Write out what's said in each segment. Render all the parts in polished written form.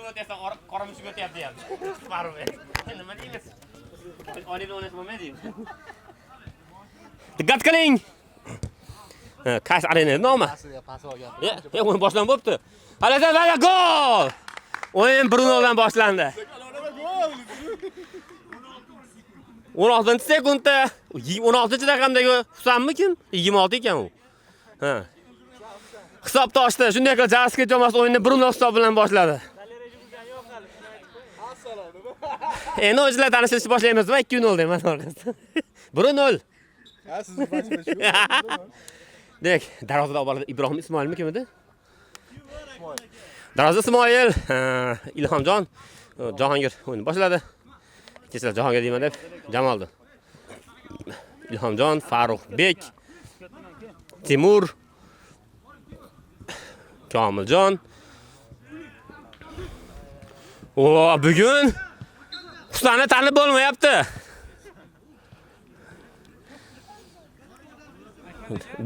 o'tasan, qora mushuk o'tyapti ham. Baribir. Nima deymiz? Olib o'ynash bo'lmaydi. Diqqat qiling. Kash arena nomi? Pas olgan. O'yin boshlanib bo'pti. Hali gol! O'yin 1-0 dan boshlandi. 16-sekundda 16-raqamdagi Husanmi kim? 26 ekan u. Ha. Hisobni ochdi. Shunday qilib Jaski jamoasi o'yinni 1-0 hisob bilan boshladi. Endi o'yinchilar tanishishni boshlaymiz va 2-0 deyman orqasidan. 1-0. Ha, sizni bachida shu. Dek, darvozada olib Ibrohim Ismoilmi kim edi? Darvoza Ismoil, Ilhomjon, Jahongir o'yinni boshladi. Kechlar Jahongir deyman deb Jamoldi. Ilhomjon, Farruxbek, Timur, Komiljon. Bugun Husanni tanib bo'lmayapti.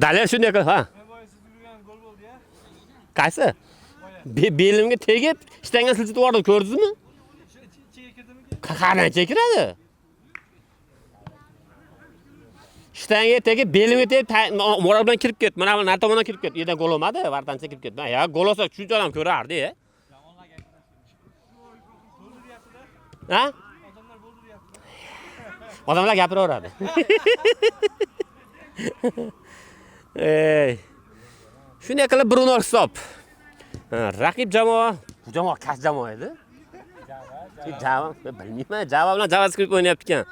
Dalil shunday qil, ha. Qaysi? Belimga tegib, ishtangan silchitib yubordi, ko'rdingizmi? Qanaqa chekiradi? Ishtanga tegib, belimga tegib, mora bilan kirib ketdi. Mana bu tomondan kirib ketdi. Yerdan gol olmadi, vartancha kirib ketdi. Ya, gol olsa shuncha odam ko'rardi, ya. Ha? Odamlar gapiraveradi. Shunday qilib 1-0 hisob. Raqib jamoa, bu jamoa kash jamoa edi. Java, bilmayman, Java bilan JavaScript o'ynayapti ekan.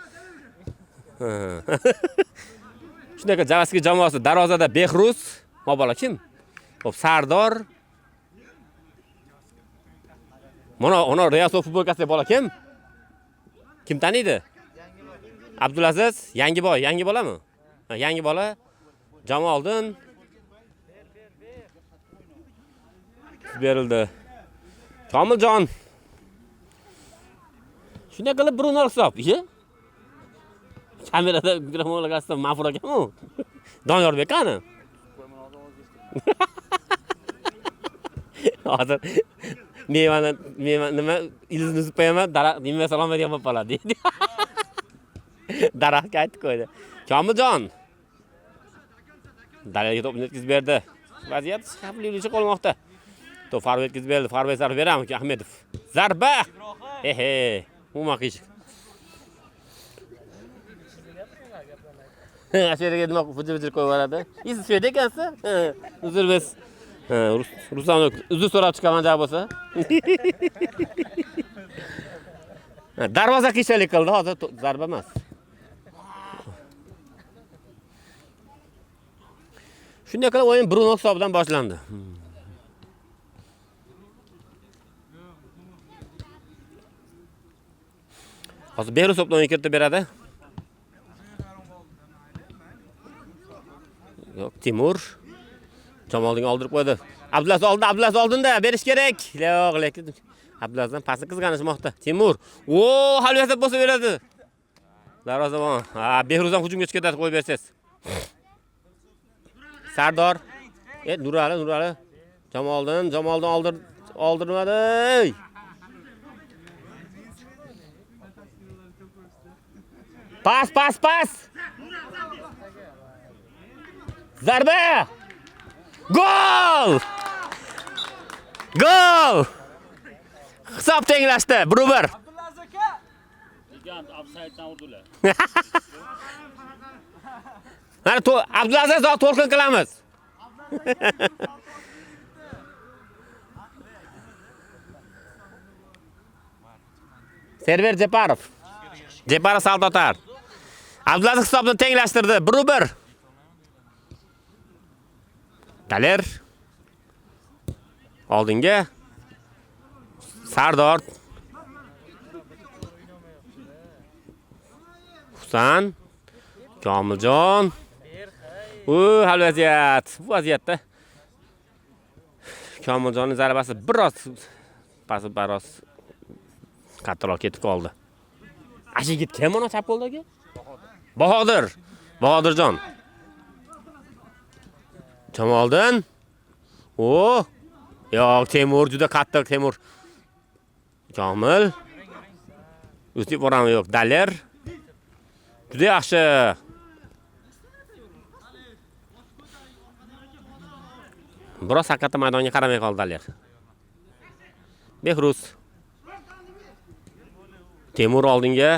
Shunday qilib JavaScript jamoasi darvozada Behruz, mobola kim? Xo'p, Sardor. Mana Riyasov futbolkasida bola kim? Kim taniydi? Abdulaziz, yangi bolami? Yangi bola. Jamoliddin berildi. Komiljon. Shunday qilib 1-0 hisob. Kamerada mikrofonlar qasdi Ma'fur akamu. Doniyorbek qani? Hozir mevani nima ildizni uzib qo'yaman, daraxt nima salom bergan bo'lib qoladi deydi. Daraxtga aytib qo'ydi. Komiljon. Dalilga to'pni yetkazib berdi. Vaziyat xavflicha qolmoqda. To'p Farruh yetkazib berdi. Farruh zarba beramiz Ahmedov. Zarba! Umaqish. Asheraga nima fujir qo'yib yuboradi. Siz Shved ekansiz? Uzr biz. Ruslan uzr so'rab chiqaman javob bo'lsa. Darvoza qiyshalik qildi, hozir zarba emas. Shunday qilib o'yin 1-0 hisobidan boshlandi. Hozir Behruz to'pni o'yinga kiritib beradi. Yo'q, Timur Jamoliddinga oldirib qo'ydi. Abdulaziz oldinda berish kerak. Yo'q, lekin Abdulazizdan pasni qizg'anishmoqda. Timur. Halviyat bo'lsa beradi. Darvozabon. Behruzdan hujumga chiqadi, qo'yib bersiz. Sardor. Nurali. Jamoliddin oldirmadi. Pas. Zarba! Gol! Hisob tenglashdi. 1-1. Abdulaziz aka. Gigant offside-dan urdilar. Mana Abdulaziz to'lqin qilamiz. Server Jeparov Saldotar. Abdulaziz hisobni tenglashtirdi. 1-1. Taler oldinga Sardor Husan Komiljon. Hal vaziyat. Bu vaziyatda Komiljonning zarbasi biroz kattaroq ketib qoldi. Ashigit kim ona chap qo'ldagi? Bahodirjon. Jamoliddin. Yo'q, Temur juda qattiq Temur. Komil. O'tib borami yo'q. Daler. Juda yaxshi. Biroz haqiqatda maydonga qaramay qoldi Daler. Behruz. Temur oldinga.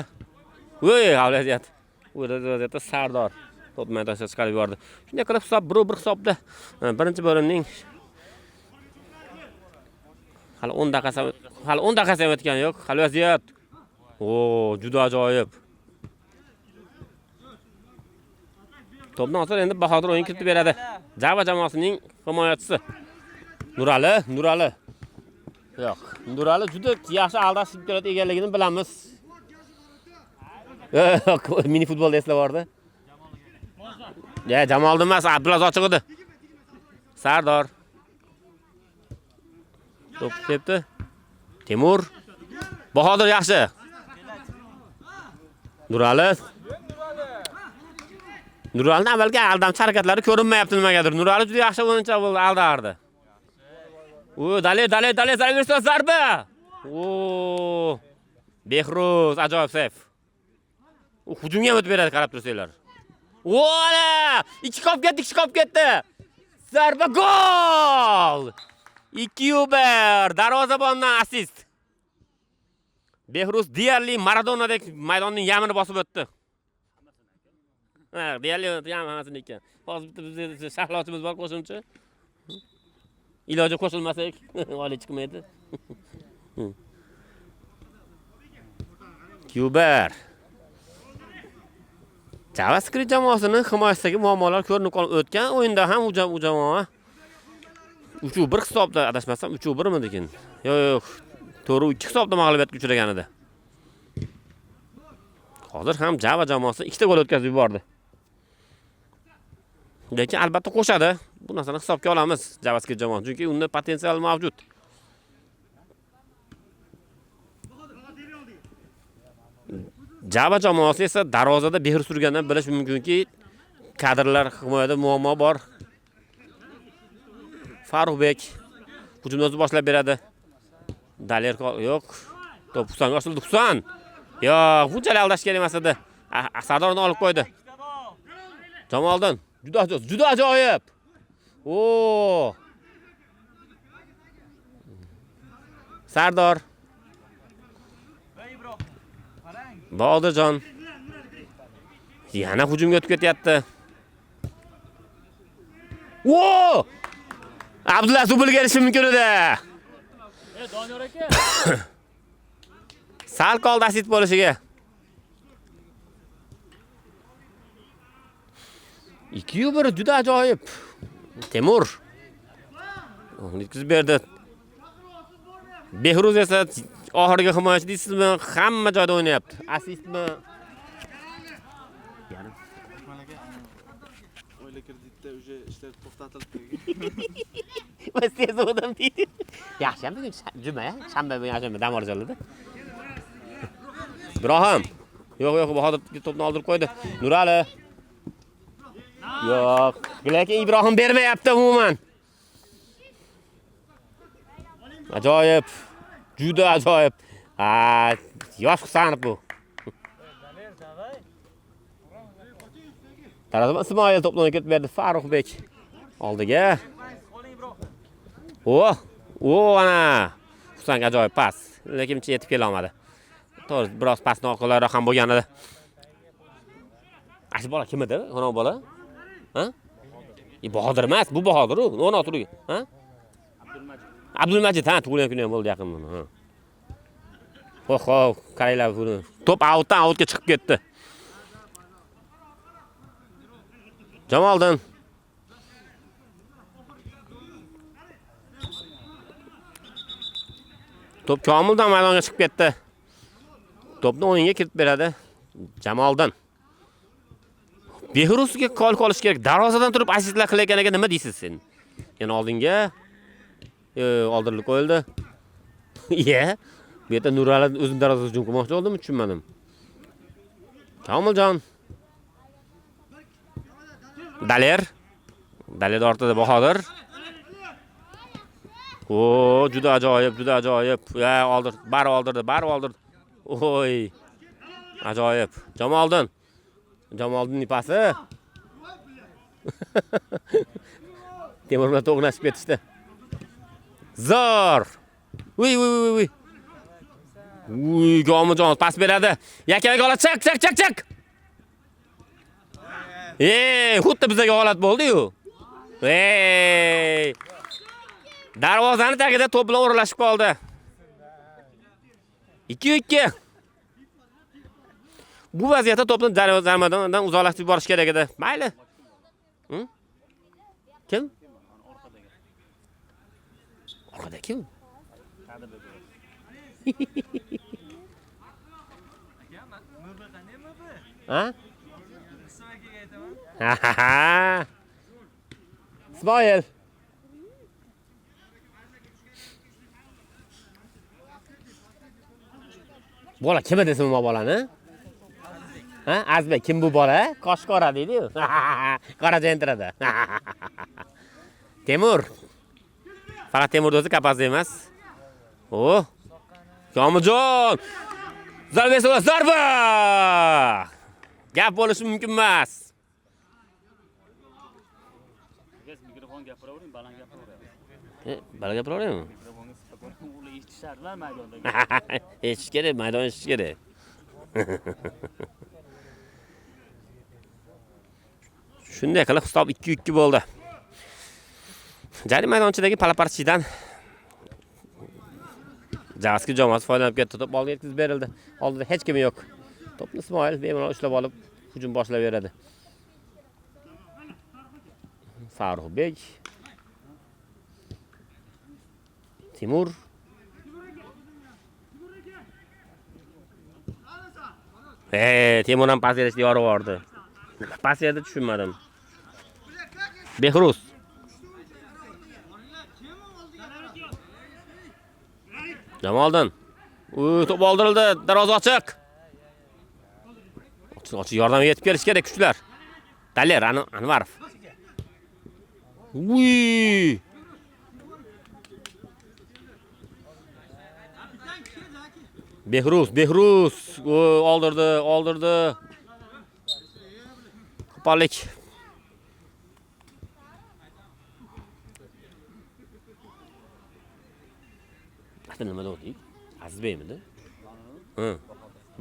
Voy, avliyat. O'rada Sardor top maydonga chiqarib yubordi. Shunday qilib hisob 1-1 hisobda. Birinchi bo'limning hali 10 daqiqasi o'tgan yo'q. Hali vaziyat. Juda ajoyib. Topni olsa endi Bahodir o'yin kiritib beradi. Java jamoasining himoyachisi. Nurali. Yo'q. Nurali juda yaxshi aldash imkoniyati egaligini bilamiz. Mini futbolda eslab bordi. Jamoliddin emas, Abdulaziz ochiq edi. Sardor. Top tepdi. Temur. Bahodir yaxshi. Nuralining avvalgi aldamchi harakatlari ko'rinmayapti nimagadir. Nurali juda yaxshi o'yinchi bo'ldi, aldardi. Daler zarba. Behruz ajoyib seyf. Hujumga o'tib beradi, qarab tursanglar. Ana! 2 qolib ketdi. Zarba gol! 2-1. Darvozabondan assist. Behruz deyarli Maradonadek maydonning yamini bosib o'tdi. Deyarli hammasini ekan. Hozir bitta shahlovchimiz bor, qo'shimcha. Iloji qo'shilmasak, olib chiqmaydi. Kubar. JavaScript jamoasining himoyasidagi muammolar ko'rinib qolib o'tgan o'yinda ham u jamoa 3-1 hisobda adashmasam 3-1 mi degan. Yo'q, 4-2 hisobda mag'lubiyatga uchragan edi. Hozir ham Java jamoasi 2 ta gol o'tkazib yubordi. Lekin albatta qo'shadi. Bu narsani hisobga olamiz JavaScript jamoasi, chunki unda potensial mavjud. Java jamoasi esa darvozada mehr surgandan bilish mumkinki, kadrlar himoyada muammo bor. Farruxbek hujumni o'zi boshlab beradi. Daler yo'q. Top Husanga osildi. Husan. Yo'q, bunchalik aldash kerak emas edi. Sardorni olib qo'ydi. Jamoliddin juda ajoyib. Sardor. Bodirjon. Yana hujumga o'tib ketyapti. Abdulla Zubulga erishi mumkin edi. Doniyor aka. Sal qoldi assist bo'lishiga. 2-1 juda ajoyib. Temur. Yetkazib berdi. Behruz esa oxirgi himoyachi deysizmi? Hamma joyda o'ynayapti. Assistmi? O'yla kreditda уже ishlar to'xtatildi. Biz tez o'dim deydi. Yaxshi ham bugun juma, shanba bugun yaxshi dam olishadi. Ibrohim. Yo'q, Bahodir to'pni oldirib qo'ydi. Nurali. Yo'q, lekin Ibrohim bermayapti umuman. Ajoyib. Juda ajoyib. Yosh Husanov bu. Tarazma Ismoil to'pni ketib berdi. Farruxbek oldiga. Ana. Husanga ajoyib pas. Lekin yetib kela olmadi. To'g'ri, biroz pasni orqalarroq ham bo'lgan edi. Ash bola kim edi? Ona bola? Ha? Bahodir emas, bu Bahodir, 16 turgan. Ha? Abdulmajid, tug'ilgan kuni ham bo'ldi yaqin buni, ha. Qaranglar buni. Top outga chiqib ketdi. Jamoliddin. Top Komildan maydonga chiqib ketdi. Topni o'yinga kiritib beradi Jamoliddin. Behruzga qol qolish kerak. Darvozadan turib assistlar qilayotganiga nima deysiz sen? Yana oldinga oldirilib qo'yildi. Bu yerda Nurali o'zini darvozasiga hujum qilmoqchi bo'ldimi, tushunmadim. Komiljon. Daler ortida Bahodir. O, juda ajoyib, juda ajoyib. Ya, oldirdi, barib oldirdi. Oy. Ajoyib. Jamoliddin pasi. Temur bilan to'g'nashib ketishdi. Zor. Uy. Uy, Gomijon pas beradi. Yakaga oladi. Chak. Xuddi bizga holat bo'ldi-yu. Darvozani tagida to'p bilan o'ralashib qoldi. 2-2. Bu vaziyatda to'pni darvozadan uzoqlashtirib borish kerak edi. Mayli. Kim? Orqada kim? Ha? İsmail. Bola kim desin bu bolani? Ha? Azbek kim bu bola? Qosh qora deydi-yu. Qora jentirada. Temur. Faqat Temur o'zi kapaz emas. O. Yomijon. Zarba! Gap bo'lishi mumkin emas. Mikrofon gapiravering, baland gapiravering. Baland gapiravering? Mikrofonga sifatlar ular eshitishadilar maydonda. Eshitish kerak, maydon eshitish kerak. Shunday qilib hisob 2-2 bo'ldi. Jarima maydonchidagi palaparchidan Jaski jamoasi foydalanib ketdi. To'p oldiga yetkazib berildi. Oldida hech kim yo'q. To'pni Ismoil bemalol ushlab olib, hujum boshlab beradi. Farruxbek. Timur. Timurdan pas berishni yorib yubordi. Pas yerda tushunmadim. Behruz. Jamoliddin. To'p oldirildi. Darvoza ochiq. Ochiq yordamga yetib kelish kerak kuchlar. Daler Anvarov. Uy! Behruz. Oldirdi. Qo'pollik. Aslida nima deydi? Azizbekmidi?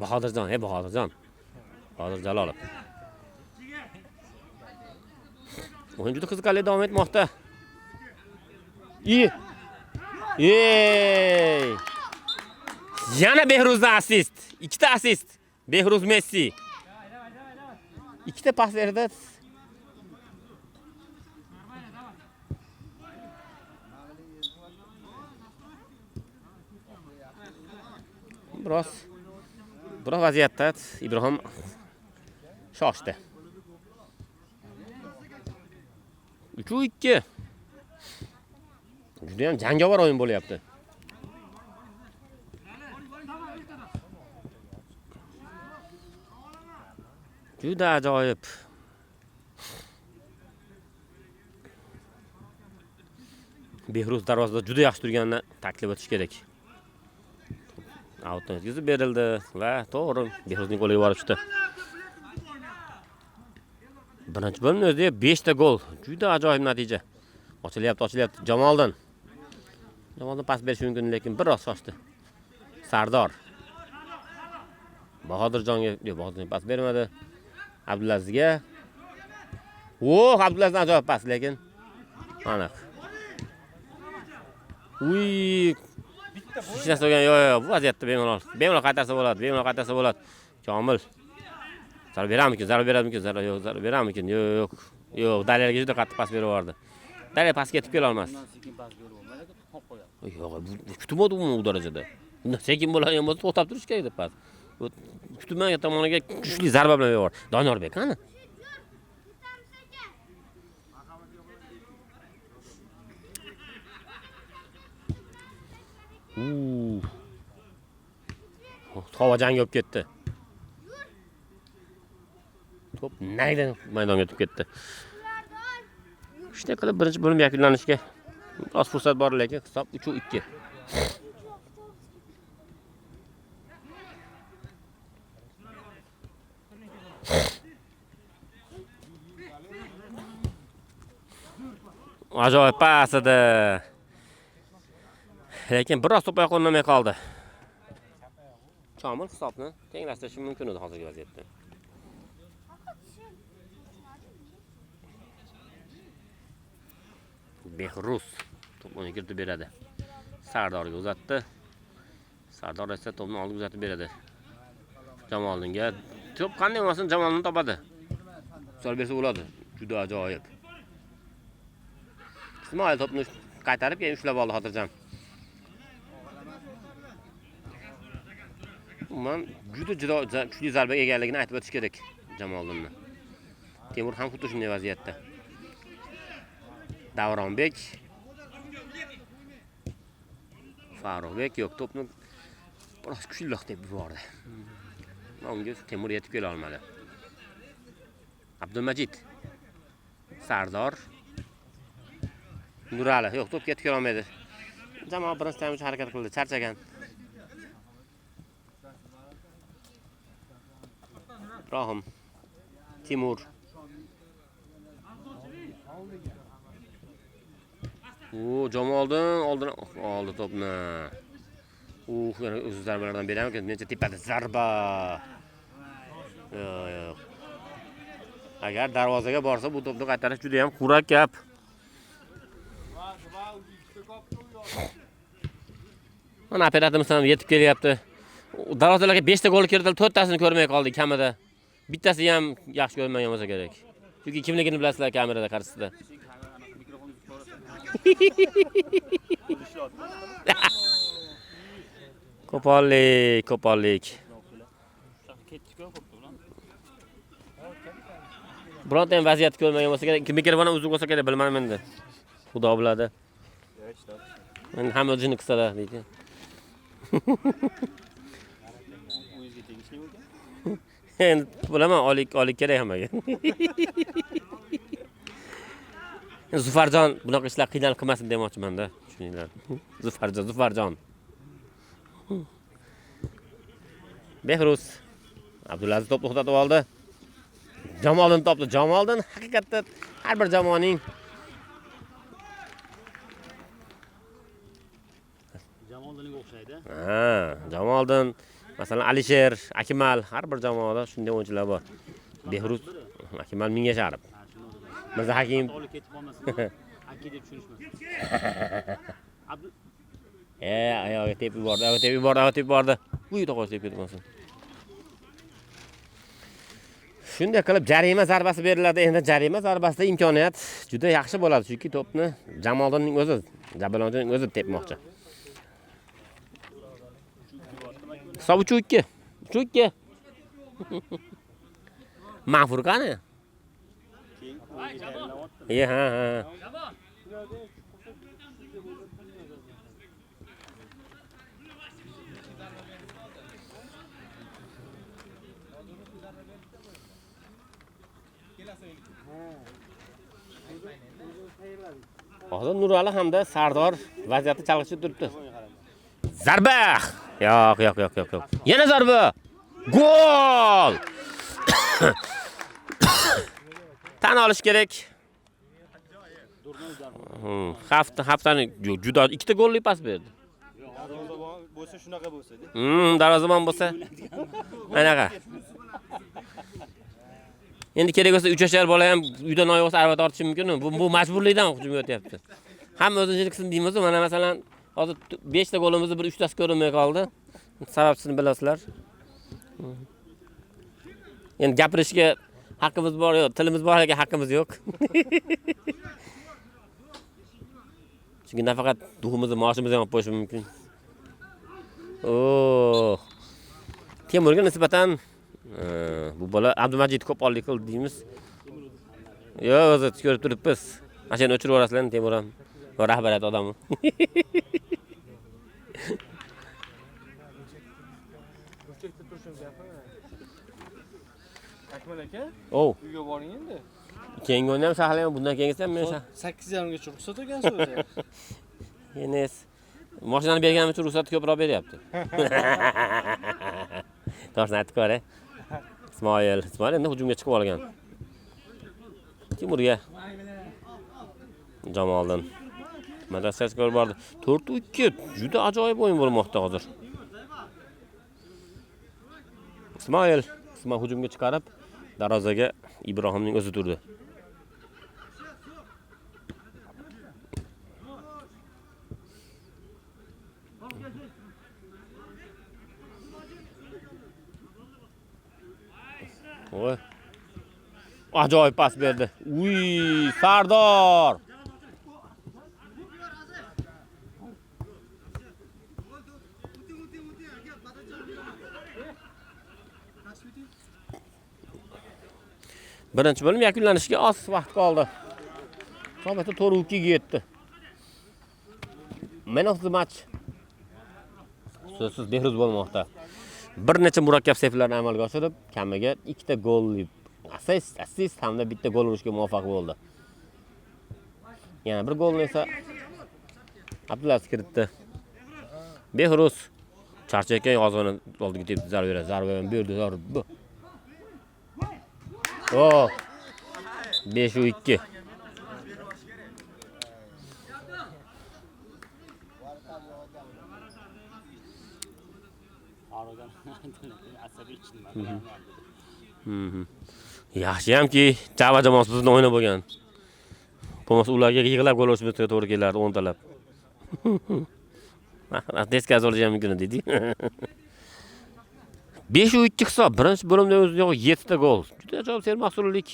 Bahodirjon, Bahodirjon. Bahodir Jalolov. O'yin juda qiziqarli davom etmoqda. Yana Behruzdan assist. 2 ta assist. Behruz Messi. 2 ta pas berdi. Biroz vaziyatda Ibrohim shoshdi. 3-2. Juda ham jangovar o'yin bo'lyapti. Juda ajoyib. Behruz darvozada juda yaxshi turganini taklif etish kerak. Outdan o'tkazib berildi va to'g'ri Behruzning goliga borib chiqdi. Birinchi bo'limning o'zida 5 ta gol. Juda ajoyib natija. Ochilyapti. Jamoliddin pas berish mumkin, lekin biroz shoshdi. Sardor. Bahodirjonga pas bermadi. Abdulazizga. Abdulazizdan ajoyib pas, lekin aniq. Hech narsa bo'lgan yo'q. Bu vaziyatda bemalol qaytarsa bo'ladi. Komil. Zarba beradimikin? Zarba beradimikin? Yo'q. Dalerga juda qattiq pas berib yubordi. Daler pasga yetib kela olmas. Sekin pas berib olmadi, qolib qo'yadi. Yo'q, bu kutmadi u darajada. Bundan sekin bo'ladigan bo'lsa to'xtab turish kerak edi pas. Kutilmagan tomoniga kuchli zarba bilan yubordi. Donyorbek qani? Havo jangi bo'lib ketdi. To'p naydan maydonga o'tib ketdi. Shunday qilib birinchi bo'lim yakunlanishiga Biroz fursat bor lekin hisob 3-2. Ajoyib pas edi. Lekin biroz to'p oyoqqa o'rnamay qoldi. Komil hisobni tenglashtirish mumkin edi hozirgi vaziyatda. Behruz to'pni kiritib beradi. Sardorga uzatdi. Sardor esa to'pni olib uzatib beradi. Jamoliddinga to'p qanday bo'lmasin Jamoliddin topadi. Sal bersa bo'ladi. Juda ajoyib. Ismoil to'pni qaytarib keyin ushlab oldi xotirjam. Umuman juda kuchli zarba egaligini aytib o'tish kerak Jamoliddinni. Temur ham xuddi shunday vaziyatda. Davronbek. Farruxbek yo'q, to'pni biroz kuchliroq deb yubordi. Unga Temur yetib kela olmadi. Abdulmajid. Sardor. Nurali, yo'q, to'p ketib kela olmaydi. Jamoa birinchi taym uchun harakat qildi, charchagan. Ibrohim. Timur. Jamoliddin oldi to'pni. Yana o'z zarbalardan beraman, mencha tepada zarba. Yo'q. Agar darvozaga borsa, bu to'pni qaytarish juda ham murakkab. Mana operatorimiz ham yetib kelyapti. Darvozalarga 5 ta gol kiritilib, 4 tasini ko'rmay qoldik kamida. Bittasi ham yaxshi ko'rmagan bo'lsa kerak. Chunki kimligini bilasizlar kamerada qarshisida. Qo'pollik. Bironta ham vaziyat ko'rmagan bo'lsa kerak. Mikrofon ham uzib bo'lsa kerak, bilmadim endi. Xudo biladi. Men ham o'zini qisada deydi. Endi bilaman, olik kerak hammaga. Zufarjon bunaqa ishlar qiynalib qilmasin demoqchiman-da, tushuninglar. Zufarjon. Behruz. Abdulaziz to'pni to'xtatib oldi. Jamoliddin topdi. Jamoliddin haqiqatda har bir jamoaning Jamoliddinga o'xshaydi. Jamoliddin, masalan Alisher, Akmal, har bir jamoada shunday o'yinchilar bor. Behruz, Akmal mingga sharib. Mirza Hakim olib ketib olmasin. Hakki deb tushunishmasin. Oyog'iga tepib yubordi. Bu yerda qo'yib ketmasin. Shunday qilib jarima zarbasi beriladi. Endi jarima zarbasida imkoniyat juda yaxshi bo'ladi, chunki to'pni Jamoliddinning o'zi, Jabalonning o'zi tepmoqchi. Hisob 3-2. 3-2. Ma'fur qani? Ha. Hozir Nurali hamda Sardor vaziyatni chalg'ishib turibdi. Zarba! Yo'q. Yana zarba! Gol! Tan olish kerak. Haftaning juda ikkita golli pas berdi. Darvozabon bo'lsa shunaqa bo'lsa-da. Darvozabon bo'lsa. Anaqa. Endi kerak bo'lsa 3 yoshar bola ham uydan oyoq olsa arava tortishi mumkin. Bu majburlikdan hujum o'tyapti. Hamma o'zining qilsin deymiz. Mana masalan, hozir 5 ta golimizni bir 3 tasi ko'rinmay qoldi. Sababchisini bilasizlar. Endi gapirishga haqqimiz bor yo'q, tilimiz bor lekin haqqimiz yo'q. Chunki nafaqat duximizni, maoshimizni ham olib qo'yish mumkin. Temurga nisbatan bu bola Abdumajid qo'pollik qildi deymiz. Yo'q, o'zi ko'rib turibmiz. Mashina o'chirib yuborasizlar, Temur ham rahbariyat odami. Akmal aka? Uyga boring endi. Keyingi o'yin ham shahar ham bundan keyingisi ham men 8:30 gacha ruxsat olgansiz o'zi. Enes. Mashinani berganim uchun ruxsat ko'proq beryapti. To'g'risini aytib ko'ray. Ismoil endi hujumga chiqib olgan. Timurga. Jamoldan. Madrasaga ko'rib bordi. 4-2. Juda ajoyib o'yin bo'lmoqda hozir. Ismoil hujumga chiqarib, darvozaga Ibrohimning o'zi turdi. Voy. Ajoyib pas berdi. Uy, Sardor. Birinchi bo'lim yakunlanishiga oz vaqt qoldi. Hisobda 4-2 ga yetdi. Man of the match. So'zsiz Behruz bo'lmoqda. Bir necha murakkab seyflarni amalga oshirib, kamiga 2 ta gol, assist hamda bitta gol urishga muvaffaq bo'ldi. Yana bir golni esa Abdulaziz kiritdi. Behruz charchayotgan yozg'ini oldiga tepdi, zarba berdi, zarba. Oh. 5-2. Yaxshiyamki, Java jamoasi bizni o'ynab bo'lgan. Bo'lmasa ularga yig'lab gol urishimizga to'g'ri kelardi 10 talab. Teskaz olish ham mumkin edi. 5-2 hisob. Birinchi bo'limda o'ziga 7 ta gol. Juda ajoyib sermahsullik.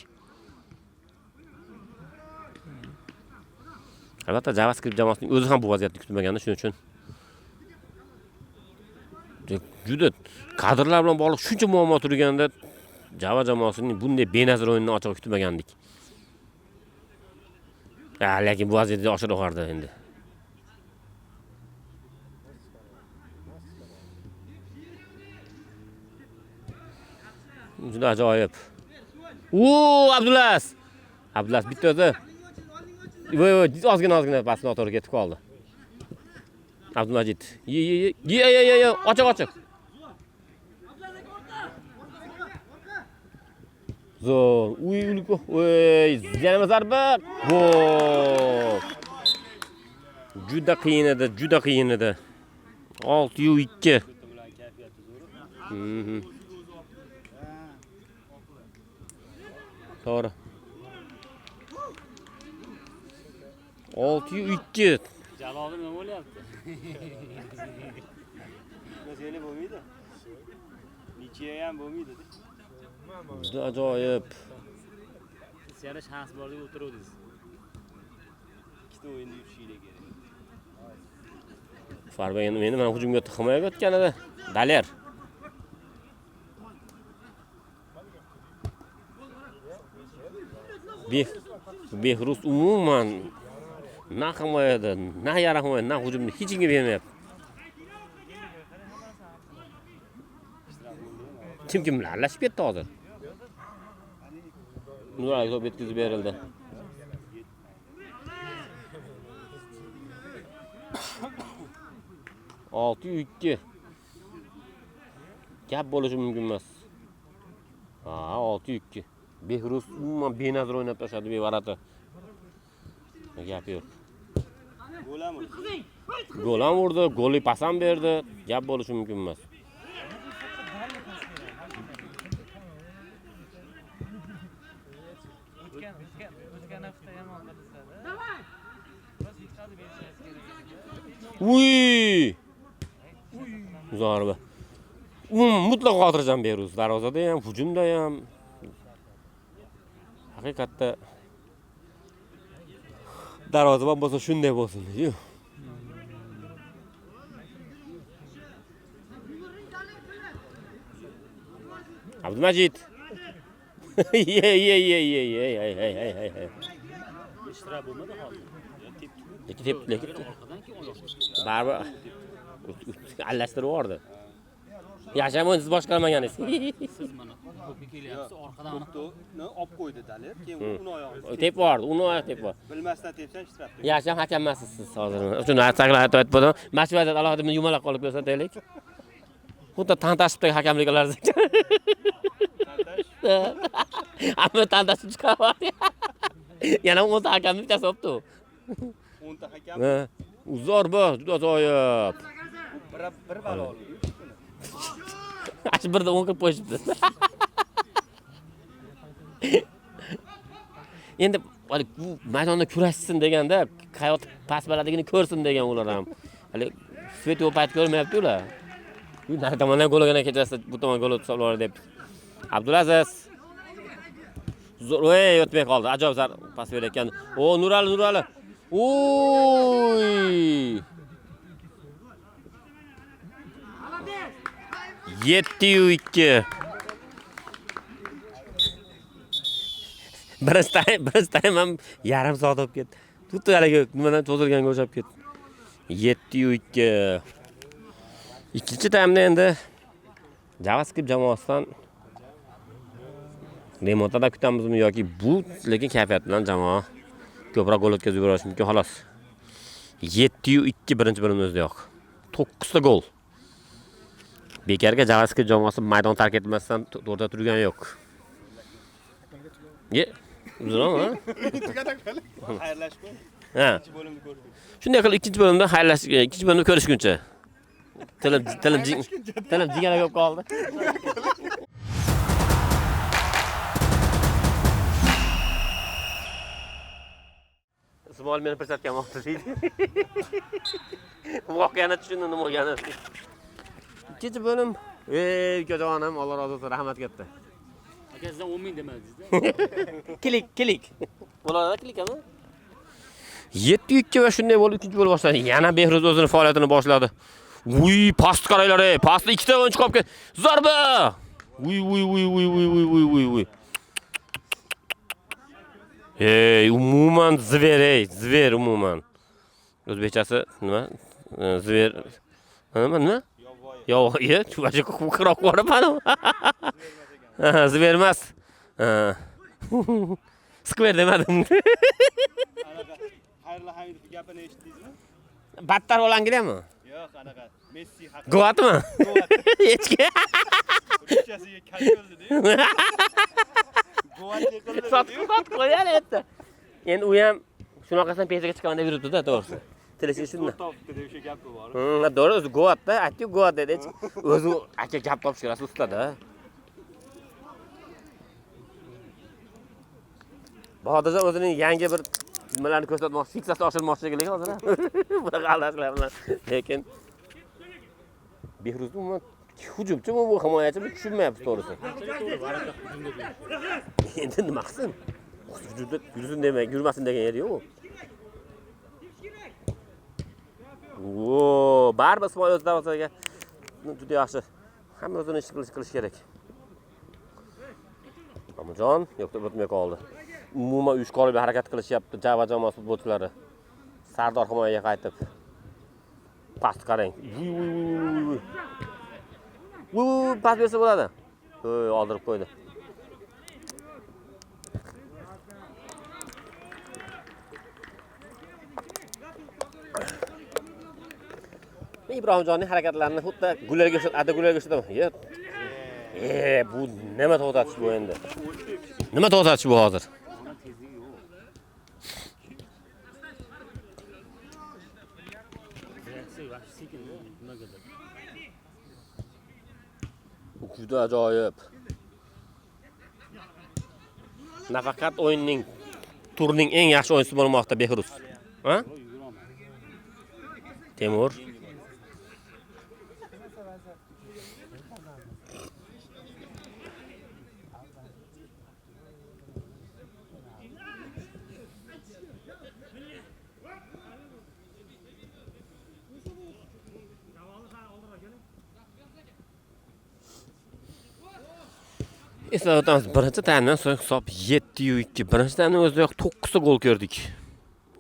Albatta JavaScript jamoasining o'zi ham bu vaziyatni kutmagandi, shuning uchun juda kadrlar bilan bog'liq shuncha muammo turganda Java jamoasining bunday benazir o'yinini ochiq kutmagandik. Lekin bu vaziyatda oshirib yubordi endi. Juda ajoyib. Abdulaziz bitta o'zi. Voy, ozgina pas noto'g'ri ketib qoldi. Abdumajid. Ochiq. Zo'r. Yana zarba. Gol. Juda qiyin edi. 6-2. To'g'ri. 6-2. Jaloliddin nima bo'lyapti? Masala bo'lmaydi. Nichiya ham bo'lmaydi. Juda ajoyib. Yana shans bor deb o'tiruvdingiz. Ikkita o'yinda yutishinglar kerak. Farba endi meni mana hujumga tiqmay o'tganida. Daler. Behruz umuman na himoyada, na yarim himoya, na hujumni hech kimga bermayapti. Kim aralashib ketdi hozir. Nurali to'p yetkazib berildi. Olti 2. Gap bo'lishi mumkin emas. 6-2. Behruz umuman benazir o'ynab tashladi bevarati. Gap yo'q. Gol ham urdi, golli pas ham berdi. Gap bo'lishi mumkin emas. Zarba. Mutlaq xotirjam Behruz. Darvozada ham, hujumda ham. Haqiqatda darvozabon bo'lsa shunday bo'lsin. Abdumajid. Ishtira bo'lmadi hozir. Lekin barba allashtirib yubordi. Yaxshi ham siz boshqarmagansiz. Siz mana Ko'pga kelyapti, orqadan To'pni olib qo'ydi Dalir, keyin uni oyog'iga. Tep bordi, uni oyoq tep bor. Bilmasdan tepsan ishtirab. Yaxshi ham hakam emassiz siz hozir. Shuni aytib o'tdim. Mashvadat alohida men yumaloq qolib ko'rsataylik. Xuddi tantashibdagi hakamlik qilardi. Ammo tantashib chiqardi. Yana 10 ta hakamni bittasi olibdi. 10 ta hakam. Ha, uzor bu, juda ajoyib. Bir baloli. Ash birda 10 qilib qo'yishibdi. Endi hali bu maydonda kurashsin deganda, hayot past balandligini ko'rsin degan ular ham. Hali svet yo'q payt ko'rmayapti ular. Bu nari tomondan gol urgan kechasi bu tomon gol ursa ular deb. Abdulaziz zo'rg'ay o'tmay qoldi. Ajoyib zar pas berayotgan. O, Nurali. Oy! 7-2. Birinchi time ham yarim soat o'tib ketdi. Tutdi haligi nimadan to'zilganga o'xshab ketdi. 7-2. Ikkinchi taymda endi JavaScript jamoasidan remontada kutamizmi yoki bu lekin kayfiyat bilan jamoa ko'proq gol o'tkazib yuborish mumkin xolos. 7-2 birinchi bo'limda o'ziyoq. 9 ta gol. Bekarga JavaScript jamoasi maydon tark etmasdan to'rda turgani yo'q. Uzunmi? Xayrlashib qo'y. Ha. Ikkinchi bo'limni ko'rdik. Shunday qilib ikkinchi bo'limda ikkinchi bo'limda ko'rishguncha. Tilim jigara ko'p qoldi. Ismoil meni ko'rsatgan vaqtda deydi. Voqeani tushundim nima bo'lgani. Ikkinchi bo'lim, ukajonim, Alloh razı olsun, rahmat katta. aka sizdan 10 ming demadingiz-da. Klik. Bo'ladi klikami? 7-2 va shunday bo'lib ikkinchi bo'lim boshlandi. Yana Behruz o'zining faoliyatini boshladi. Uy, past qaranglar, pastda ikkita o'yinchi qolib ketdi. Zarba! Uy. Umuman zver umuman. O'zbekchasi nima? Zver. Nima? Yovvoyi, chuvachi ko'proq borib ana. Zver emas. Square demadim. Xayrli Hamidov gapini eshitdingizmi? Battar bo'langilami? Yo'q, anaqa Messi haqida. Goatmi? Hechki. Ruschasiga kal qildi-ku. Goat qildi. Sotib qo'yar edi. Endi u ham shunaqasidan pesiga chiqqanda yuribdi-da, to'g'risi. Tilisi shunday. To'xtadi o'sha gapi bor. To'g'ri, o'zi Goatda, aytdi-ku Goat dedi. O'zi aka gap topishga rosa ustada. Bahodirjon o'zining yangi bir nimalarni ko'rsatmoqchi, fiksasi oshirmoqchiligini hozir. Bunaqa aldashlar bilan. Lekin Behruzning umuman hujumchimi bu himoyachimi tushunmayapti to'g'risi. To'g'ri, varaqqa hujumda berdi. Endi nima qilsin? Hujumda yursin demay, yurmasin degan yeri yo'q. Baribir Ismoil o'z darvozasiga juda yaxshi. Hamma o'zini ish qilish kerak. Amajon yo'qda o'tmay qoldi. Umuman uyushqoq harakat qilishyapti Java jamoasi futbolchilari. Sardor himoyaga qaytib. Past qarang. Pas bersa bo'ladi. Oldirib qo'ydi. Ibrohimjonning harakatlarini xuddi gullarga o'xshatadi. Bu nima to'xtatish bu endi? Nima to'xtatish bu hozir? Juda ajoyib. Nafaqat o'yinning turning eng yaxshi o'yinchisi bo'lmoqda Behruz. Ha? Temur. Eslatamiz, birinchi taymdan so'ng hisob 7-2. Birinchi taymning o'zida 9 ta gol ko'rdik.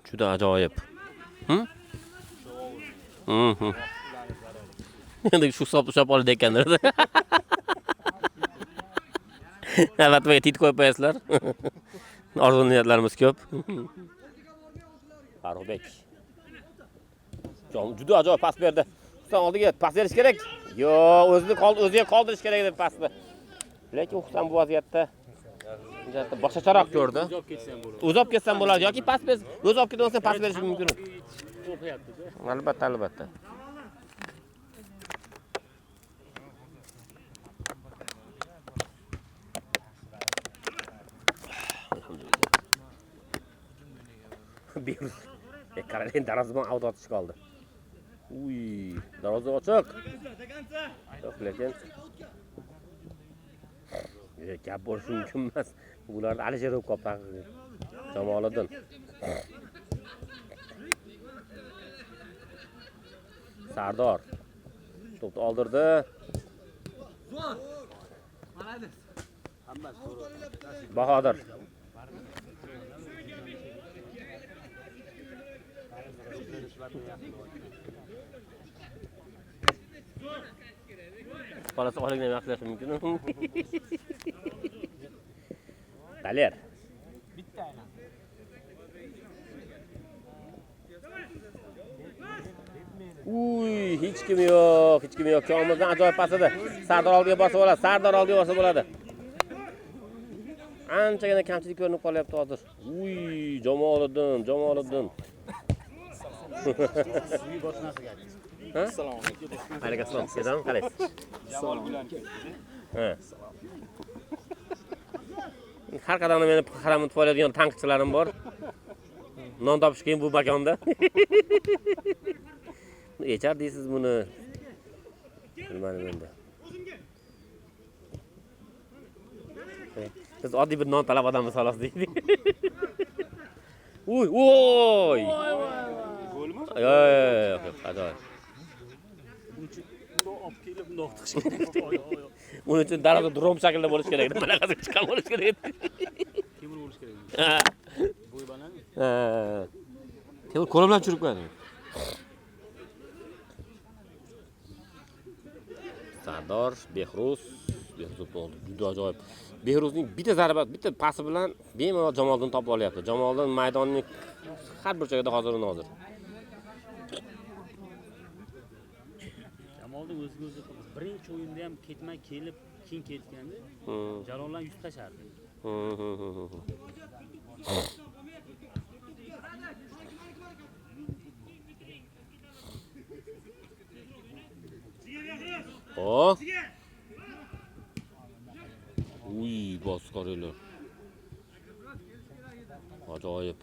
Juda ajoyib. Endi shu hisobni ushlab oldi ekanlar. Albatta tit qo'yib qo'yasizlar. Orzu niyatlarimiz ko'p. Farruxbek. Juda ajoyib pas berdi. Husan oldiga pas berish kerak. Yo, o'ziga qoldirish kerak edi pasni. Lekin Husan bu vaziyatda boshqacharoq ko'rdi. O'zib ketsam bo'ladi yoki pas berish, o'zi olib ketsa pas berish mumkin. Albatta, albatta. Behruz. Qarang, darvozabon avt otish qoldi. Uy, darvoza ochiq. Yo'q, lekin gap bo'lishi mumkin emas. Bularni Alisherov qoldi. Jamoliddin. Sardor. To'pni oldirdi. Bahodir. Bolasi oligini yaxshilashi mumkin. Taler. Bitta aylan. Uy, hech kim yo'q, hech kim yo'q. Komildan ajoyib pas edi. Sardor oldiga bosib oladi. Sardor oldiga bosib oladi. Anchagina kamchilik ko'rinib qolyapti hozir. Uy, Jamoliddin. Uy boshqasiga. Assalomu alaykum. Alaykum assalom. Sizam qalaysiz? Jamol bilan ketdi. Ha. Har qadamda meni qaramni tufoladigan tankchilarim bor. Non topish qiyin bu makonda. Echar deysiz buni. Bilmadim endi. Siz oddiy bir non talab odamni xolos deydi. Uy, voy. Bo'lmi? Yo'q, ajoyib. Uning uchun darvoza drom shaklida bo'lish kerak edi. Bunaqasi chiqqan bo'lish kerak edi. Temir bo'lish kerak. Ha. Bo'y baland. Ha. Temir qo'li bilan tushirib qo'yadi. Sardor, Behruz bo'ldi. Juda ajoyib. Behruzning bitta zarba, bitta pasi bilan bemalol Jamoliddin topib olyapti. Jamoliddin maydonning har bir joyida hozir. Jamoliddin o'zi birinchi o'yinda ham ketmay kelib, keyin ketganda Jaloldan yuz tashardi. O. Uy, bosqorlar. Ajoyib.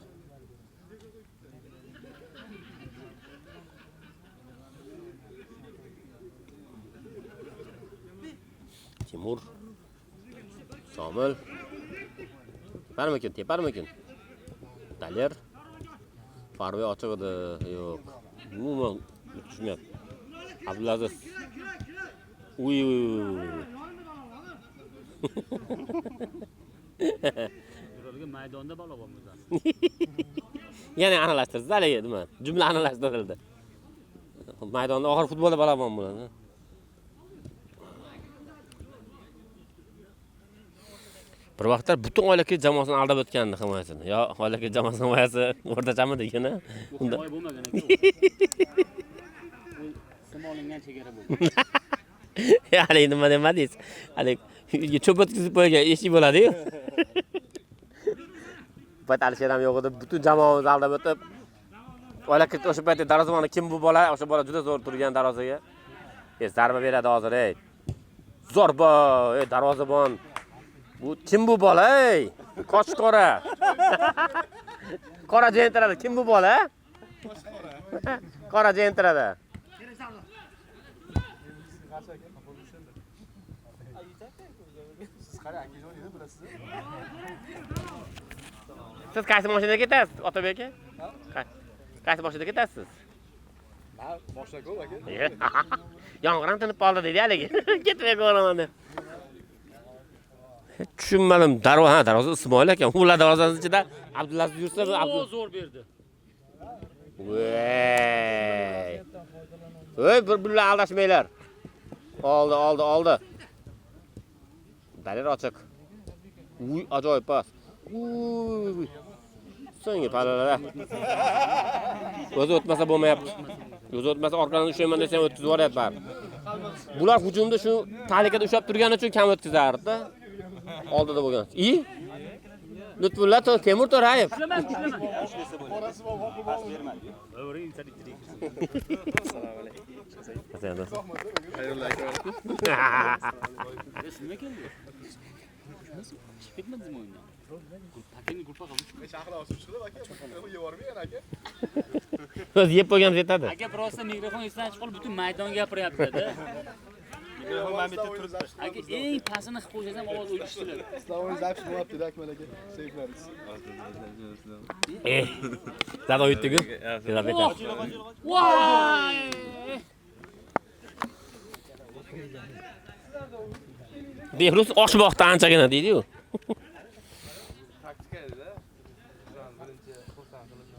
Timur. Somil. Teparmikin. Taler. Farvoy ochiq edi. Yo'q. Umuman tushmayapti. Abdulaziz. Uy. Birovga maydonda balobon bo'ladi. Yana analashtirdi, haligi nima? Jumla analashtirildi. Maydonda oxir futbolda balobon bo'ladi. Bir vaqtlar butun oilaki jamoasini aldab o'tgandi himoyasini. Yo, oilaki jamoasi himoyasi o'rtachami degani. Unda bo'lmagan ekan. Bu simolingan chegara bo'ldi. Hali nima demadingiz? Hali cho'p o'tkazib qo'ygan eshik bo'ladi-yu. Bayt Alisher ham yo'q edi. Butun jamoamiz aldab o'tib, oilaki o'sha paytda darvozabonni kim bu bola? O'sha bola juda zo'r turgan darvozaga. Zarba beradi hozir, ey. Zorba, ey darvozabon. Bu kim bu bola, ey? Qoch qora. Qora jentiradi. Kim bu bola? Qora jentiradi. Siz qaysi mashinada ketasiz, Otabek aka? Qaysi mashinada ketasiz? Ha, boshqa-ku aka. Yong'oq tinib qoldi dedi haligi. Ketmay qo'yaman deb. Tushunmadim. Darvoza Ismoil ekan. Ular darvozasining ichida Abdulaziz yursa, zo'r berdi. Voy, bir-birlar aldashmanglar. Oldi. Dalir ochiq. Uy, ajoyib pas. Uy. So'nggi palalar. O'zi o'tmasa bo'lmayapti. O'zi o'tmasa orqadan ushlayman desam o'tkazib yuboryapti baribir. Bular hujumda shu tahlikada ushlab turgani uchun kam o'tkazardi-da. Oldida bo'lgan. Lutfulla Temur To'rayev. Ushlaman. Qorasi bor, pas bermadi. O'ring internetda. Assalomu alaykum. Qasayanda. Xayrli akbar. Nima keldi? Chiqib ketmadingizmi o'yindan? Pakini gulpa qildi. Chaqira olib chiqdi aka. Yevormagan aka. O'zi yeb qo'yganimiz yetadi. Aka prosta mikrofon esidan chiqib qolib butun maydon gapiryapti-da. Mikrofon men bitta turibdi. Aka eng pasini qilib qo'ysam ovoz o'chishtilar. Islomning zapis bo'lyapti, Akmal aka. Sevgilarimiz. Zado yutdi-ku. Voy! Behruz oshmoqda anchagina deydi-yu. Taktika edi-da. Birinchi xursand qilishni.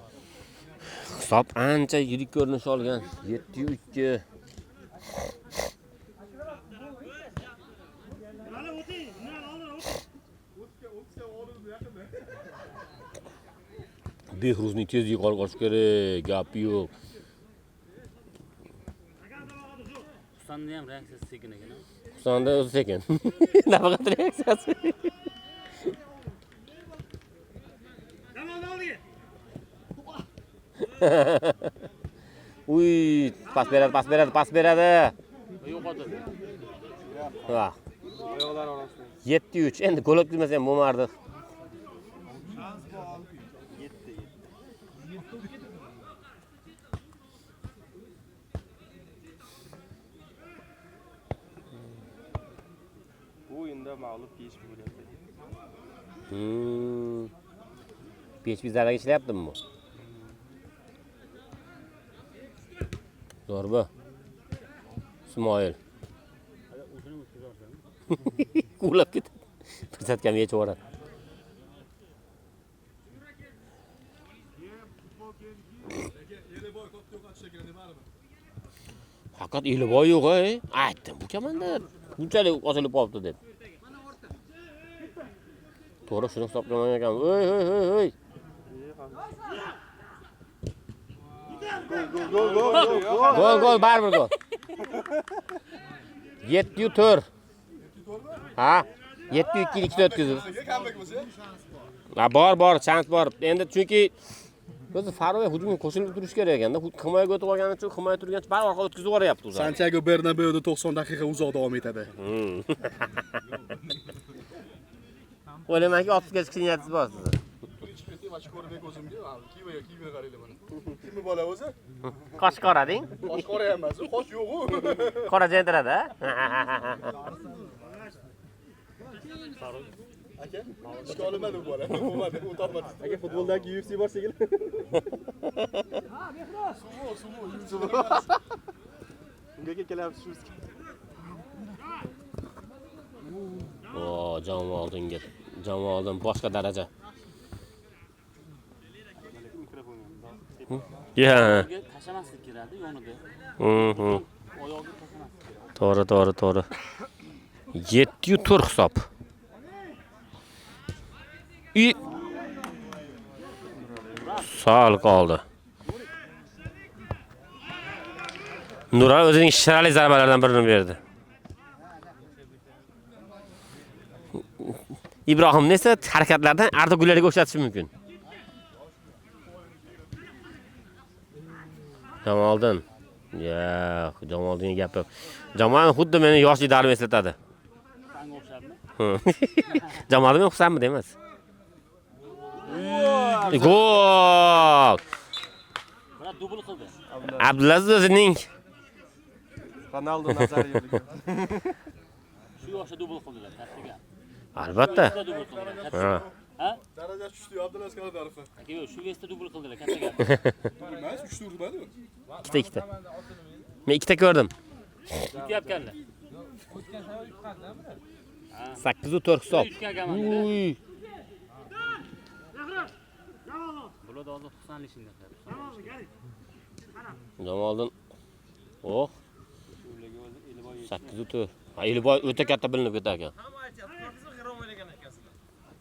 Hisob ancha yirik ko'rinish olgan. 7-2. Behruzning tezligi qolqish kerak, gapi yo'q. Husanni ham reaksiyasi sekin ekan. Husanni o'zi sekin. Nafaqat reaksiyasi. Uy, pas beradi. Yo'qotdi. Va. Oyoqlar orasida. 7-3. Endi gol o'tkazmasa ham bo'lmardi. Bu o'yinda mag'lub keyish bo'lyapti. PHP zarraga ishlayaptimi bu? Zorba. Ismoil. O'shani o'tkazarsan. Qulab ketdi. Fursatga yechib yuboradi. Haqiqat Eliboy yo'q-ey. Aytdim, bu kamanda bunchalik ochilib qolibdi deb. To'g'ri, shuni hisoblagan ekan. Oy. Gol, baribir gol. 7-4. Ha? 7-2 ikkita o'tkazdi. Ha, bor, chans bor. Endi chunki o'zi Faroy hujumga qo'shilib turish kerak ekanda. Himoyaga o'tib olgani uchun himoya turgancha bar orqa o'tkazib yuboryapti o'zi. Santiago Bernabeuda 90 daqiqa uzoq davom etadi. O'ylaymanki 30 ga chiqish niyatisiz bor sizda. Chiqib ketdi, mana ko'rbek o'zimga. Kiyimga qaraylar mana. Kimni bola o'zi? Qosh qorading? Qosh qora emas, qosh yo'q-ku. Qora jentiradi, Aka, ishga olinmadi bu bola. Bo'lmadi, o'tolmadi. Aka, futboldagi UFC bor shekilli. Sumo. Unga kelyapti shu. O, Jamoldin boshqa daraja. Ya. Tashlamaslik kerak yonida. Oyog'iga tashlamaslik kerak. To'g'ri. 7-4 hisob. Sal qoldi. Nura o'zining shirali zarbalaridan birini berdi. Ibrohimni esa harakatlardan Arda Gullarga o'xshatish mumkin. Jamoldin. Jamoldinga gap yo'q. Jamoldin xuddi meni yoshlikdarim eslatadi. Sanga o'xshabmi? Jamoldin men Husanmi emas. Gol! Mana dubl qildi. Abdulaziz o'zining Ronaldo Nazariyevga. Shu yoshda dubl qildilar, kattaga. albatta. Ha? Daraja tushdi Abdulaziz Kaladarov. Aka yo'q, shu vesta dubl qildilar, kattaga. Emas, 3 ta urmadi. Ikkita. Men ikkita ko'rdim. Kutyapkanlar. 8-4 hisob. Uy. Bular hozir Husanli shunday. Jamoldin. Oh. 8-4. Eliboy o'ta katta bilinib ketar ekan.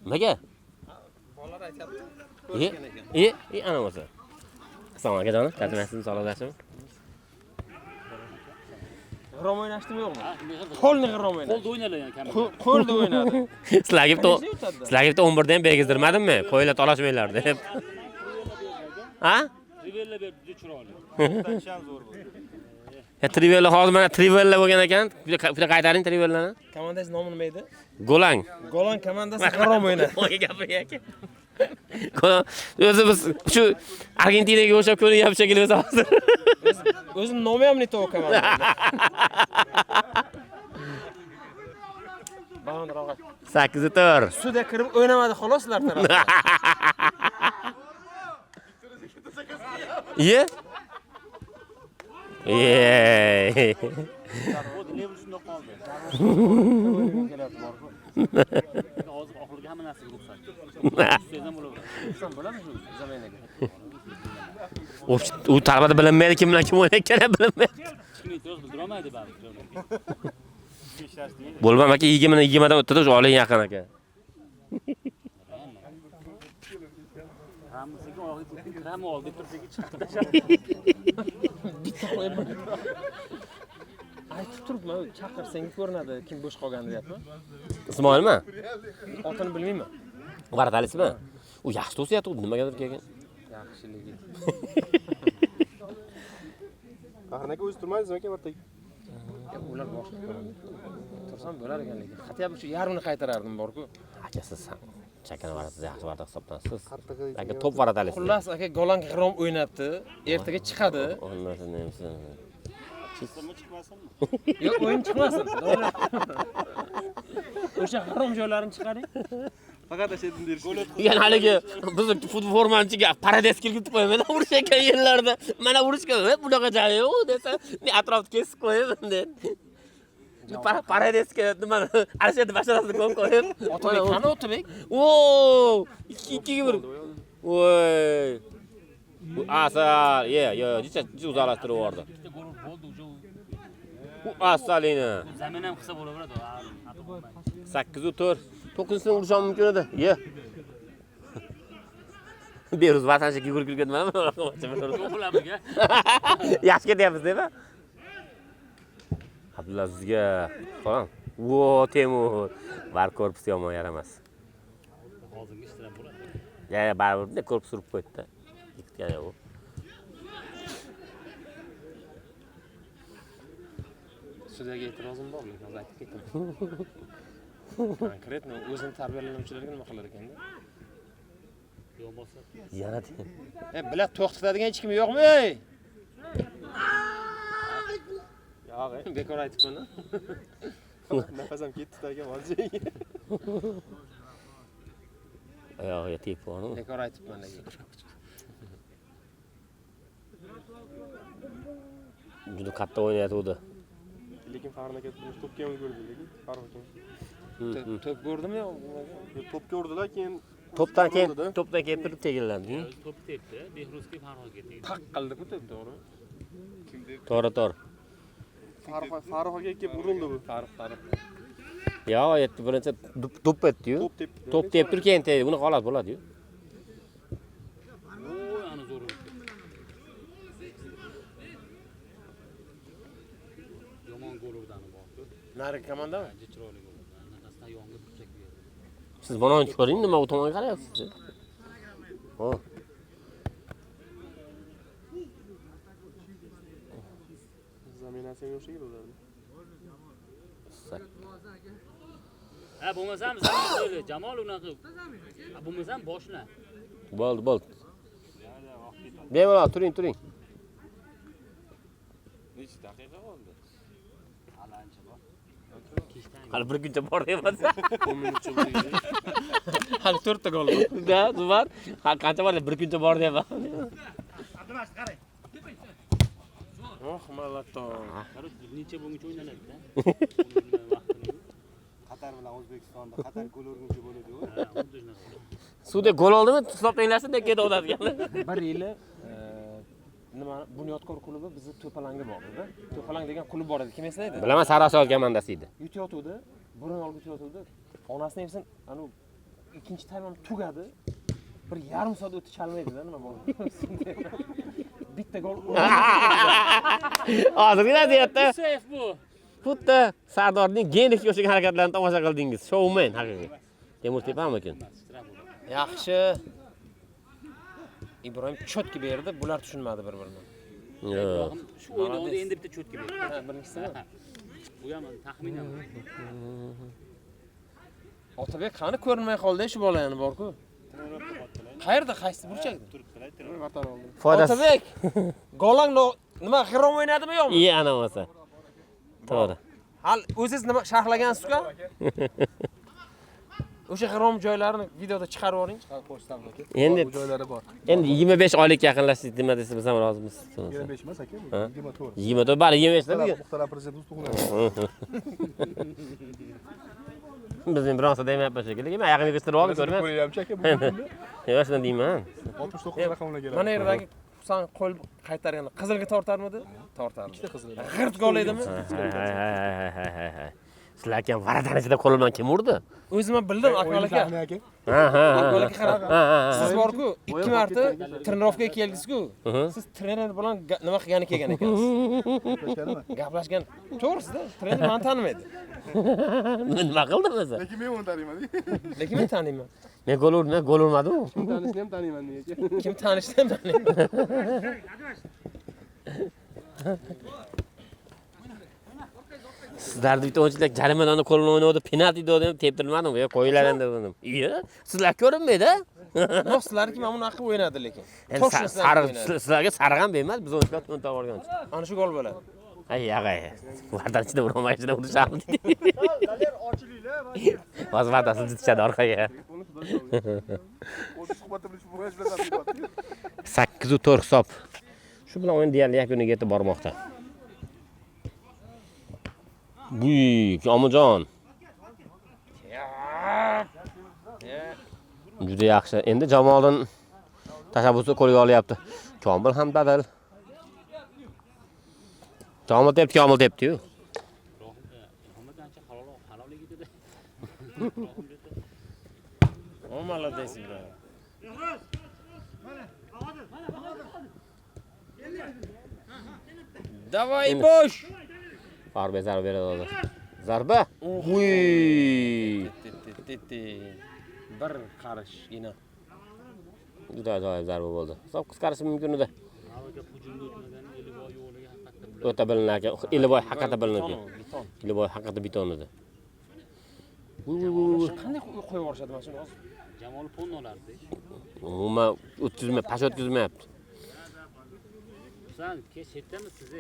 Nimaga? Bolalar aytadi. Ana bo'lsa. Assalomu alaykum jonim. Tarjimasini sog'lashmi? G'rom o'ynashdimi yo'qmi? Qo'lni g'rom o'ynadi. Qo'lda o'ynagan kam. Qo'lda o'ynadi. Sizlarga 11 da ham begizdirmadimmi? Qo'ylar talashmanglar deb. Ha? Trivella berdi, juda chiroyli. Trivella hozir mana Trivella bo'lgan ekan. Bitta qaytaring Trivellani. Komandasi nomi nima edi? Golang. Golan komandasi g'rom o'ynadi. O'yga gapiryapti. O'zi biz shu Argentinaga o'xshab ko'rinyapti shekilli o'zi hozir. O'zim nomi ham nito komanda. Bahodir og'a. 8-4. Sudga kirib o'ynamadi xoloslar tarafdan. Ye? Level shundoq qoldi. Hozir oxirgi hamma narsaga ruxsat. Sizdan bo'laveradi. Sen bo'ladimi shu zamonaga? U talabada bilinmaydi kim bilan kim o'ynayotgani bilinmaydi. Hech kim e'tiroz bildirolmaydi baribir. Bo'lmam aka 20dan o'tdi shu oling yaqin aka. Hammasiga og'ir kram oldi tursiga chiqdi. Bitta qo'yib. Aytib turibman, chaqirsangiz ko'rinadi kim bo'sh qolgan deyapman. Ismoilmi? Otini bilmayman. Varadalismi? U yaxshi to'siyapti, nimagadir kelgan. Yaxshiligi. Qahrnaka o'zi turmaydingizmi aka bartak? Ular boshqa ko'radi. Tursam bo'lar ekan lekin. Xatiyam shu yarmini qaytarardim bor-ku. Aka siz chakana varasiz yaxshi varada hisoblanasiz. Aka top varadalisiz. Xullas aka Golan g'rom o'ynabdi. Ertaga chiqadi. Olmasin nemsin. Chiqmasinmi? Yo'q, o'yin chiqmasin. O'sha g'rom joylarini chiqaring. Faqat ashadin derish. Yana haligi bizni futbol formanichiga parades kelib qo'yaman, urishayotgan yerlarda. Mana urishga bunaqa joyi yo'q desa, men atrofni kesib qo'yaman deb. Paradesga nima Arshad basharasini qo'yib. Otabek qani Otabek? Oo! 2-ga 1. Voy. Bu asal, jicha uzalashtirib yubordi. Bitta gol bo'ldi o'sha. Bu asalini. Zamin ham qilsa bo'laveradi. 8-4. 9-sini urishim mumkin edi. Beruz vatanchiga yugurib ketmanmi? To'g'rilamiga. Yaxshi ketyapmiz deymi? Abdulazizga falan. Vo, Temur. Bar korpus yomon yaramas. Hozirgi ishlar bo'ladi. Baribir korpus urib qo'ydi-da. Yigitga u. Sudyaga e'tirozim bor, lekin hozir aytib ketdim. Konkretno o'zini tarbiyalanuvchilarga nima qilar ekanda? Yo'q bo'lsa. Yana Bilat to'xtatadigan hech kim yo'qmi? Ey! Yo'q, Bekor aytibman. nafasim ketdi aka hozir. oyog'iga tegib qoldi. Bekor aytibman lekin. Juda katta o'ynayotdi. Lekin Qahrnaka to'pga ham ko'rdi lekin Farruh. To'p ko'rdimi yo'q? To'pga urdilar, keyin To'pdan keyin turib tegildi. To'p tepdi, Behruzga Farhoga tegdi. Taq qildi-ku to'p, to'g'ri. To'g'ri. Farruhga kelib urildi bu. Farruh. Yo'q, yetti birinchi to'p etdi-yu. To'p tepib turib keyin tegdi. Uni xolos bo'ladi-yu. Voy, ana zo'r. Yomon gol urdi ana bor. Nari komandami? Ancha chiroyli gol urdi. Nafasdan yonga burchak berdi. Siz buni ko'ring, nima u tomonga qarayapsiz? Ho. Zaminasi ham yo'q shekilli ularni. Ha, bo'lmasam zamin Jamol unaqa. Bo'lmasam boshla. Bo'ldi. Bemalol turing. Necha daqiqa qoldi? Hali ancha bor. Hali bir kuncha bor emas. 10 minutcha bo'ldi. Hali 4 ta gol bor. Da, Zumar. Qancha bor? Bir kuncha bor deyapman. Oh, malato. Qarang, bir necha bo'lguncha o'ynanadi-da. Qatar bilan O'zbekistonda Qatar gol urguncha bo'ladi-ku. Ha, xuddi shunaqa. Suvda gol oldimi? Hisob tenglasin deb ketdi odamga. Bir yili nima Bunyodkor klubi bizni To'palanga bordi-da. To'palang degan klub bor edi. Kim eslaydi? Bilaman, Sariosiyo komandasi edi. Yutayotdi, burun olib yutayotdi. Onasini evsin, anu ikkinchi taym ham tugadi. Bir yarim soat o'tib chalmaydi-da nima bo'ldi? Bitta gol. Hozirgina deyapti. Seyf bu. Xuddi Sardorning Genrixga o'xshagan harakatlarini tomosha qildingiz. Shoumen haqiqiy. Temur tepamikin? Yaxshi. Ibrohim chotki berdi, bular tushunmadi bir-birini. Yo'q. Shu o'yinda endi bitta cho'tki berdi. Ha, birinchisi. Bu ham taxminan. Otabek qani ko'rinmay qoldi shu bolayani bor-ku. Qayerda, qaysi burchakda? Vatan oldi. Foydasi. Otabek. Golang nima Xirom o'ynadimi yo'qmi? Iyi ana bo'lsa. To'g'ri. Hal o'zingiz nima sharhlagansiz-ku? O'sha Xirom joylarini videoda chiqarib oling. Pochtamda aka. Endi Bu joylari bor. endi 25 oylik yaqinlashdik nima desa biz ham rozimiz. 25 emas aka, bu 24. 24 bari 25 da bugun. Muhtaram prezidentimiz tug'ilgan. Bizning bironsa demayapmiz shekilli. Men ayog'imga yig'ishtirib olib ko'rman. Ko'ryapti aka bu kunda. Yo'q, shunday deyman. 69 raqamga keladi. Mana yerdagi san qo'l qaytargan qizilga tortarmidi? Tortardi. Ikkita qizil. G'irt gol edimi? Hay. Sizlar ham varadan ichida qo'l bilan kim urdi? O'zim ham bildim Akmal aka. aka. Akmal aka qarab. Siz bor-ku, 2 marta trenirovkaga keldingiz-ku. Siz trener bilan nima qilgani kelgan ekansiz. Gaplashgan. To'g'risi-da, trener meni tanimaydi. Nima qildim o'zi? Lekin men uni taniyman. Lekin men taniyman. Men gol urmadim. Tanishni ham taniyman nega? Kim tanishdi ham taniyman. Sizlarni bitta o'yinchilar jarimadan qo'lini o'ynadi, penalti dedim, teptirmadim. Yo, qo'yinglar endi dedim. Iya, sizlar ko'rinmaydi. Yo'q, sizlarniki mana bunaqa qilib o'ynadi lekin. Sizlarga sariq ham bermadi, biz o'yinchilar to'nta olgan. Ana shu gol bo'ladi. Ay, yag'ay. Vatan ichida urmayishda urishamiz. Hozir vatasi tutishadi orqaga. 8-4 hisob. Shu bilan o'yin deyarli yakuniga yetib bormoqda. Buyuk Omajon. Juda yaxshi. Endi Jamoldan tashabbusi qo'lga olyapti. Komil ham dadil. Komil tepdi-yu. Omalar deysizlar. Davay bosh. Zarba beradi. Zarba. Uy. Bir qarashgina. Juda ajoyib zarba bo'ldi. Hisob qisqarishi mumkin edi. O'ta bilinar ekan. Eliboy haqiqatan bilinar ekan. Eliboy haqiqatan biton edi. Qanday qo'yib yuborishadi mana shuni hozir? Jamol ponni olardi. Umuman pash o'tkazmayapti. Sen chetdami siz?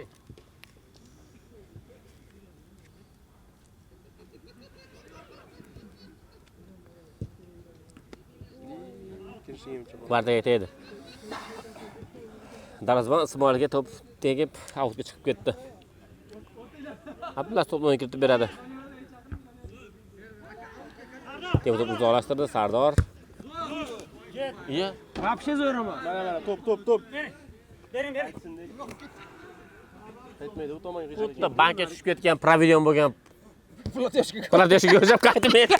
Bardaga tegdi. Darvozabon Ismoilga to'p tegib, outga chiqib ketdi. Abdullah to'pni kiritib beradi. Temur to'pni uzoqlashtirdi Sardor. Iya. Вообще zo'raman. Mana top. Bering. Aytmaydi, u tomonga Xuddi bankka tushib ketgan Providion bo'lgan Platyoshka o'xshab qaytmaydi.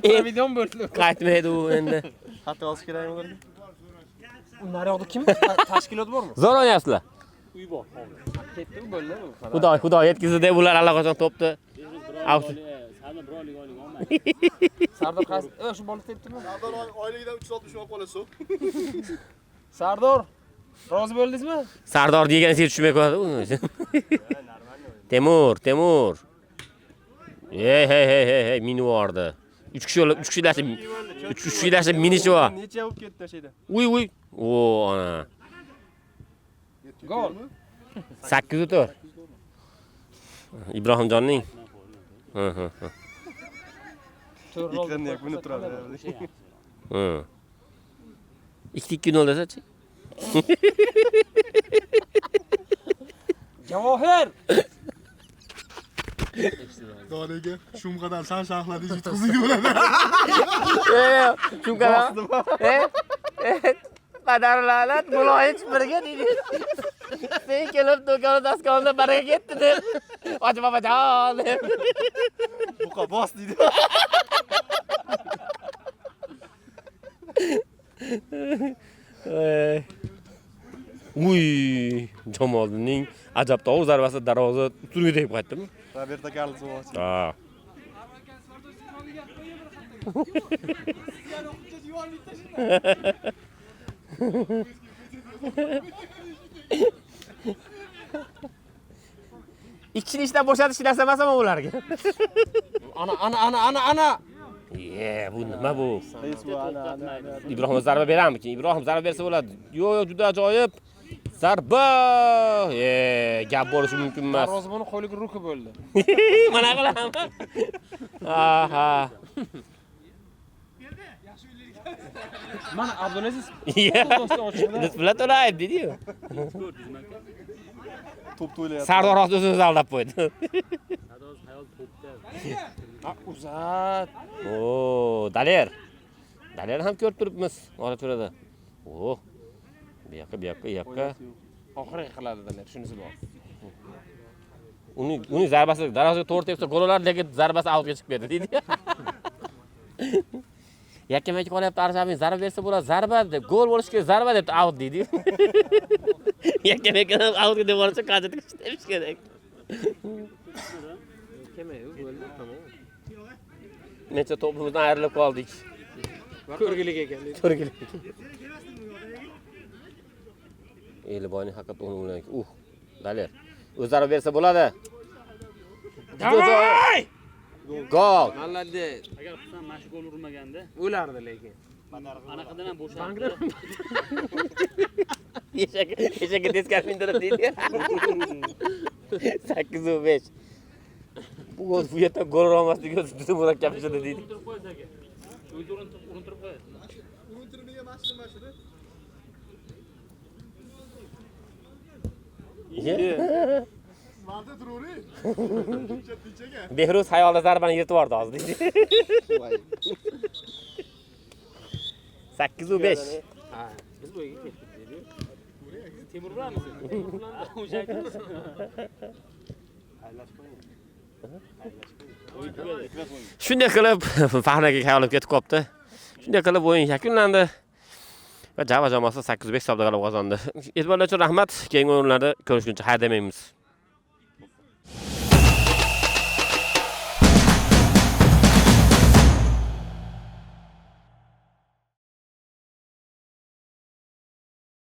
Providion bo'ldi. Qaytmaydi u endi. Xato olish kerakmi ularga? Nariyoqda kim? Tashkilot bormi? Zo'r o'ynayapsizlar. Uy bor. Ketdi bo'ldi. Xudo yetkazdi deb ular allaqachon to'pni. Sardor birolik oylik olmadi. Sardor qaysi? Shu bola tepdimi? Sardor oyligidan 360 olib qolasiz. Sardor, rozi bo'ldingizmi? Sardor degan siz tushmay qo'yadi u. Temur. Hey, mini vardı. 3 kişilerse minisi var. Necha olib ketdi şeyda? Uy. O ana. Gol. 8-4. İbrahimjonning. İklerini yakını turadi. Hı. 2-0 desachi. Javohir. Doniga shum qadar san shahladingiz yutqizdik bo'ladi. Shum qadar. Qadarlanat viloyat birga deydi. Sen kelib do'konni daskonda baraka ketdi deb. Hoji bobojon. Buqa bos deydi. Uy, Jamoliddinning ajab tovuq zarbasi darvoza ustiga tegib qaytdimi? Roberto Carlos o'g'il. Ha. İkisini ishdan bo'shatib ishlasamasam ularga. Ana. Bu nima bu? Reis bu ana. İbrahim zarba berammikin? İbrahim zarba bersa bo'ladi. Yo'q, juda ajoyib. Zarba! Gap bo'lishi mumkin emas. Darvozabonni qo'liga ruki bo'ldi. Mana qilaman. Aha. Mana Abdulaziz Nisblat to'layib dedi-yu. Ko'rdingizmi aka? Top to'ylayapti. Sardor o'zini aldab qo'ydi. Sadoz hayol topda. Uzat. Oo, Daler. Daler ham ko'rib turibmiz. Ora-turada. Oo. Bu yoqqa. Oxiriga qiladi Daler, shunisi bor. Uning zarbasi darvozaga to'g'ri tepsa gol olar, lekin zarbasi outga chiqib ketdi deydi. Yakka-makka qolyapti Arshavin, zarba bersa bo'ladi, zarba deb, gol bo'lishi kerak, zarba debdi, out deydi. Yakka-makka outga deb borsa qancha tikish kerak. Kelmaydi, bo'ldi, tamom. Necha to'pimizdan ayrilib qoldik. Ko'rgilik ekan. Ko'rgilik. Eliboyning haqiqat o'g'li bilan. Daler. O'z zarba bersa bo'ladi. Davay! Gol. Молодец. Agar qilsam mana shu gol urmaganda, O'lardi lekin. anaqadan ham bo'shatdi. Eshakka teskari mindirib deydi. 8-5. Bu gol bu yerda gol urolmasligi juda murakkab ish edi deydi. Urintirib qo'yasiz aka. O'zi urintirib qo'yasiz. Urintirmaga mashina. Valda tururi. Chatdichaga. Behruz hayolda zarbani yirtib yubordi hozir deydi. 8-5. Ha, biz bu yerga ketdik dedi. Temur bilanmisiz? O'sha aytdingiz. Shunday qilib Fahraga hayolib ketib qopti. Shunday qilib o'yin yakunlandi. Va Java jamoasi 8-5 hisobda g'alaba qozondi. E'tiborlar uchun rahmat. Keyingi o'yinlarda ko'rishguncha xayr demaymiz.